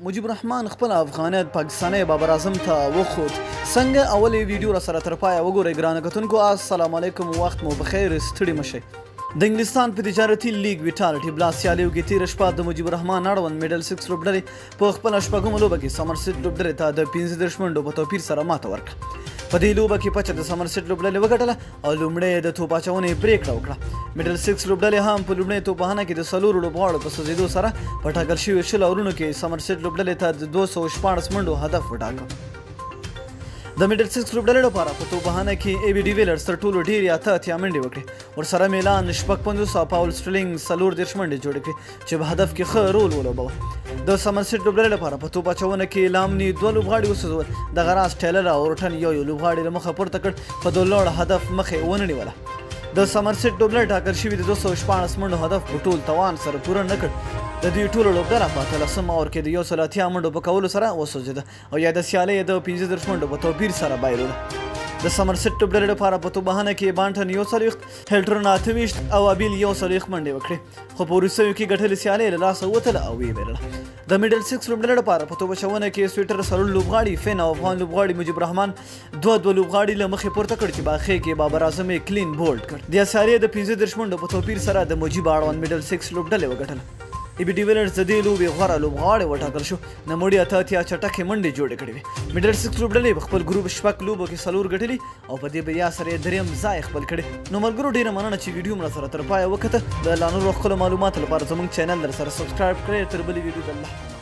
مجيب الرحمن خپل افغانیت پاکستاني بابر اعظم ته وخوت. څنګه اولې ویډیو را سره تر پایه وګورئ ګرانه کتونکو. السلام علیکم، وخت مو بخیر، ستړي مشئ. د انګلستان په تجارتي لیګ ویټالټي بلاس سیالیو کې تېره شپه د مجيب الرحمن اړوند میډل 6 لوبډلې په خپله شپږمه لوبه کې سمرسیټ لوبډلې ته د 15 منډو په توپیر سره ماته ورکړه. په دې لوبه کې پچه د سمرسیټ لوبډلې وګټله او لومړی د توپ اچونې پرېکړه وکړه. میډل 6 لوبډلې هم په لومړۍ توپخانه کې د څلورو لوبغاړو په سوځېدو سره په ټاکل شویو 20 اورونو کې سمرسیټ لوبډلې ته د 214 منډو هدف وټاکه. د میډل 6 لوبډلې لپاره په توپخانه کې ای بي ډي ویلرز تر ټولو ډېرې 88 منډې وکړې. ورسره میلان شپږ 50 او پاول سټرلینګ 34 منډې جوړې کړې چې په هدف کې ښه رول ولوباوه. د سمرسیټ لوبډلې لپاره په توپ اچونه کې لامني 2 لوبغاړي وسوځول. دغه راز ټیلر او اورټن یو لوبغاړي له مخه پورته کړ، په دوه لوړ هدف مخې ونه نیوله. د سمرسیټ لوبډلې ټاکل شوي د 214 منډو هدف په ټول توان سره پوره نه کړ. د دې ټولو لوبډله په 13 اور کې د 180 منډو په کولو سره وسوځېده او یا د سیالۍ د 15 منډو په توپیر سره بایلوله. د سمرسیټ لوبډلې لپاره په توپخانه کې بانټن 41، هیلټرن 28 او ابیل 41 منډې وکړې، خو په وروستیو کې ګټلې سیالۍ له لاسه وتله او ویې بایلله. د میډل 6 لوبډلې لپاره په توپ اچونه کې سویټر سرول لوبغاړي فین او افغان لوبغاړي مجيب الرحمن دوه لوبغاړي له مخې پورته کړ چې باخې کې بابر اعظم یې کلین بولډ کړ. د سیالۍ د 15 منډو په توپیر سره د مجيب اړوند میډل 6 لوبډلې وګټله. ای بي ډي ویلرز د دې لوبې غوره لوبغاړی وټاکل شو. نوموړي 88 چټکې منډې جوړې کړې وې. میډل 6 لوبډلې په خپل ګروپ شپږ لوبو کې 4 ګټلي او په دې بریا سره یې درېیم ځای خپل کړی. نو ملګرو ډېره مننه چې ویډیو مو سره تر پایه وکته. د لا نورو ښکلو معلوماتو لپاره زموږ چینل در سره سبسکرایب کړئ. تر بلې ویډیو د الله